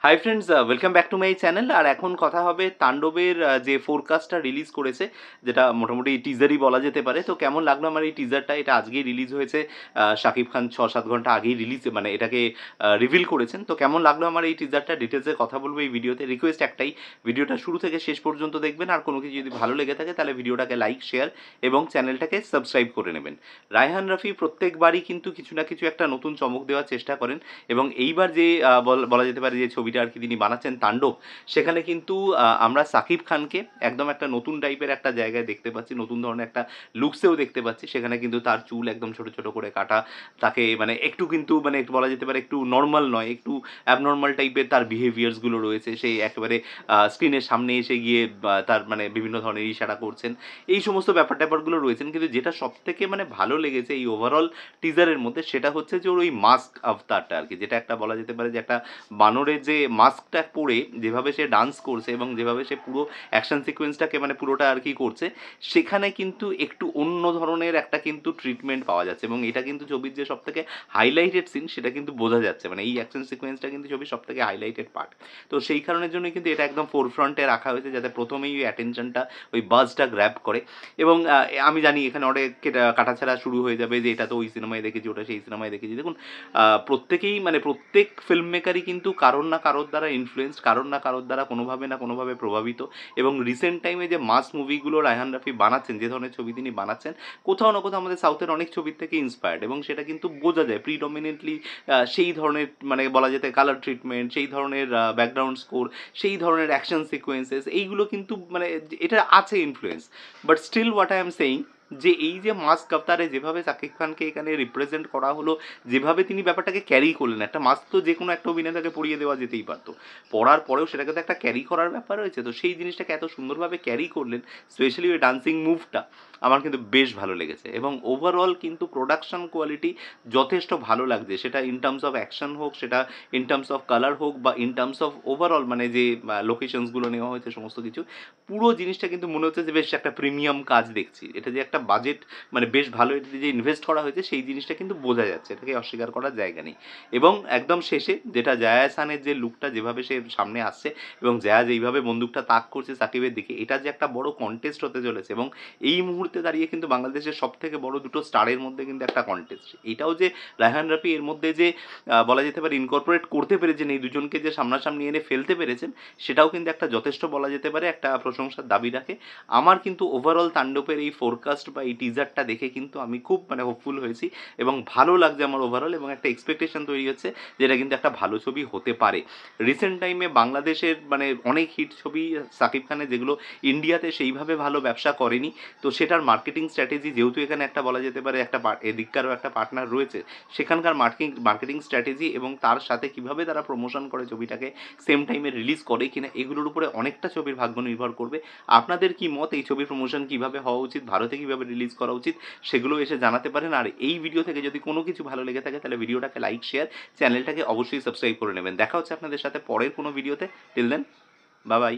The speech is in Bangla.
High friends, welcome back to my channel. আর এখন কথা হবে তাণ্ডবের যে ফোরকাস্টটা রিলিজ করেছে, যেটা মোটামুটি টিজারই বলা যেতে পারে। তো কেমন লাগলো আমার এই টিজারটা? এটা আজকেই রিলিজ হয়েছে। শাকিব খান ৬-৭ ঘন্টা আগেই রিলিজ মানে এটাকে রিভিল করেছেন। তো কেমন লাগলো আমার এই টিজারটা ডিটেলসে কথা বলবো এই ভিডিওতে। রিকোয়েস্ট একটাই, ভিডিওটা শুরু থেকে শেষ পর্যন্ত দেখবেন। আর কোনো কিছু যদি ভালো লেগে থাকে তাহলে ভিডিওটাকে লাইক, শেয়ার এবং চ্যানেলটাকে সাবস্ক্রাইব করে নেবেন। রায়হান রাফি প্রত্যেকবারই কিন্তু কিছু না কিছু একটা নতুন চমক দেওয়ার চেষ্টা করেন এবং এইবার যে বলা যেতে পারে যে ছবিটা আর কি তিনি বানাচ্ছেন তাণ্ডব, সেখানে কিন্তু আমরা সাকিব খানকে একদম একটা নতুন টাইপের একটা জায়গায় দেখতে পাচ্ছি, নতুন ধরনের একটা লুকসেও দেখতে পাচ্ছি। সেখানে কিন্তু তার চুল একদম ছোট ছোট করে কাটা, তাকে মানে একটু কিন্তু মানে একটু বলা যেতে পারে একটু নর্মাল নয়, একটু অ্যাবনর্মাল টাইপের তার বিহেভিয়ার্সগুলো রয়েছে। সেই একেবারে স্ক্রিনের সামনে এসে গিয়ে তার মানে বিভিন্ন ধরনের ইশারা করছেন, এই সমস্ত ব্যাপারগুলো রয়েছেন। কিন্তু যেটা সব থেকে মানে ভালো লেগেছে এই ওভারঅল টিজারের মধ্যে, সেটা হচ্ছে যে ওর ওই মাস্ক আভতারটা আর কি, যেটা একটা বলা যেতে পারে যে একটা বানরের যে মাস্কটা পরে যেভাবে সে ডান্স করছে এবং যেভাবে সে পুরো অ্যাকশন সিকোয়েন্সটাকে মানে পুরোটা আর কি করছে, সেখানে কিন্তু একটু অন্য ধরনের একটা কিন্তু ট্রিটমেন্ট পাওয়া যাচ্ছে। এবং এটা কিন্তু ছবির যে সব থেকে হাইলাইটেড সিন সেটা কিন্তু বোঝা যাচ্ছে, মানে এই অ্যাকশন সিকোয়েন্সটা কিন্তু ছবির সব থেকে হাইলাইটেড পার্ট। তো সেই কারণের জন্য কিন্তু এটা একদম ফোরফ্রন্টে রাখা হয়েছে, যাতে প্রথমেই ওই অ্যাটেনশনটা, ওই বাজটা গ্র্যাব করে। এবং আমি জানি এখানে অনেক কাটাছেড়া শুরু হয়ে যাবে যে এটা তো ওই সিনেমায় দেখেছি, ওটা সেই সিনেমায় দেখেছি। দেখুন, প্রত্যেকেই মানে প্রত্যেক ফিল্ম মেকারই কিন্তু কারোর না কারোর দ্বারা ইনফ্লুয়েন্সড, কারোর না কারোর দ্বারা কোনোভাবে না কোনোভাবে প্রভাবিত। এবং রিসেন্ট টাইমে যে মাস মুভিগুলো রায়হান রাফি বানাচ্ছেন, যে ধরনের ছবি তিনি বানাচ্ছেন, কোথাও না কোথাও আমাদের সাউথের অনেক ছবির থেকে ইন্সপায়ার্ড। এবং সেটা কিন্তু বোঝা যায় প্রিডমিনেন্টলি সেই ধরনের মানে বলা যেতে কালার ট্রিটমেন্ট, সেই ধরনের ব্যাকগ্রাউন্ড স্কোর, সেই ধরনের অ্যাকশন সিকোয়েন্সেস, এইগুলো কিন্তু মানে এটা আছে influence. But still what I am saying, যে এই যে মাস্ক আফতারে যেভাবে শাকিব খানকে এখানে রিপ্রেজেন্ট করা হলো, যেভাবে তিনি ব্যাপারটাকে ক্যারি করলেন, একটা মাস্ক তো যে কোনো একটা অভিনেতাকে পরিয়ে দেওয়া যেতেই পারতো, পরার পরেও সেটাকে তো একটা ক্যারি করার ব্যাপার রয়েছে। তো সেই জিনিসটাকে এত সুন্দরভাবে ক্যারি করলেন, স্পেশালি ওই ডান্সিং মুভটা আমার কিন্তু বেশ ভালো লেগেছে। এবং ওভারঅল কিন্তু প্রোডাকশন কোয়ালিটি যথেষ্ট ভালো লাগছে, সেটা ইন টার্মস অফ অ্যাকশন হোক, সেটা ইন টার্মস অফ কালার হোক, বা ইন টার্মস অফ ওভারঅল মানে যে লোকেশনসগুলো নেওয়া হয়েছে সমস্ত কিছু, পুরো জিনিসটা কিন্তু মনে হচ্ছে যে বেশ একটা প্রিমিয়াম কাজ দেখছি। এটা যে একটা বাজেট মানে বেশ ভালো, এটাতে যে ইনভেস্ট করা হয়েছে সেই জিনিসটা কিন্তু বোঝা যাচ্ছে, এটাকে অস্বীকার করার জায়গা নেই। এবং একদম শেষে যেটা জায়া আহসানের যে লুকটা যেভাবে সে সামনে আসছে এবং জায়া যেইভাবে বন্দুকটা তাক করছে সাকিবের দিকে, এটা যে একটা বড় কন্টেস্ট হতে চলেছে। এবং এই মুহূর্তে দাঁড়িয়ে কিন্তু বাংলাদেশের সব থেকে বড় দুটো স্টারের মধ্যে কিন্তু একটা কন্টেস্ট, এটাও যে রায়হান রাফি এর মধ্যে যে বলা যেতে পারে ইনকর্পোরেট করতে পেরেছেন, এই দুজনকে যে সামনাসামনি এনে ফেলতে পেরেছেন, সেটাও কিন্তু একটা যথেষ্ট বলা যেতে পারে একটা প্রশংসার দাবি রাখে। আমার কিন্তু ওভারঅল তাণ্ডবের এই ফোরকাস্ট বা এই টিজারটা দেখে কিন্তু আমি খুব মানে হোপফুল হয়েছি এবং ভালো লাগছে আমার ওভারঅল। এবং একটা এক্সপেকটেশন তৈরি হচ্ছে যেটা কিন্তু একটা ভালো ছবি হতে পারে। রিসেন্ট টাইমে বাংলাদেশের মানে অনেক হিট ছবি সাকিব খানের, যেগুলো ইন্ডিয়াতে সেইভাবে ভালো ব্যবসা করেনি, তো সেটার মার্কেটিং স্ট্র্যাটেজি, যেহেতু এখানে একটা বলা যেতে পারে একটা এদিককারও একটা পার্টনার রয়েছে, সেখানকার মার্কেটিং স্ট্র্যাটেজি এবং তার সাথে কিভাবে তারা প্রমোশন করে ছবিটাকে, সেম টাইমে রিলিজ করে কিনা, এগুলোর উপরে অনেকটা ছবির ভাগ্য নির্ভর করবে। আপনাদের কি মত, এই ছবির প্রমোশন কিভাবে হওয়া উচিত, ভারতে কিভাবে রিলিজ করা উচিত, সেগুলো এসে জানাতে পারেন। আর এই ভিডিও থেকে যদি কোনো কিছু ভালো লেগে থাকে তাহলে ভিডিওটাকে লাইক, শেয়ার, চ্যানেলটাকে অবশ্যই সাবস্ক্রাইব করে নেবেন। দেখা হচ্ছে আপনাদের সাথে পরের কোনো ভিডিওতে। Till then, bye by.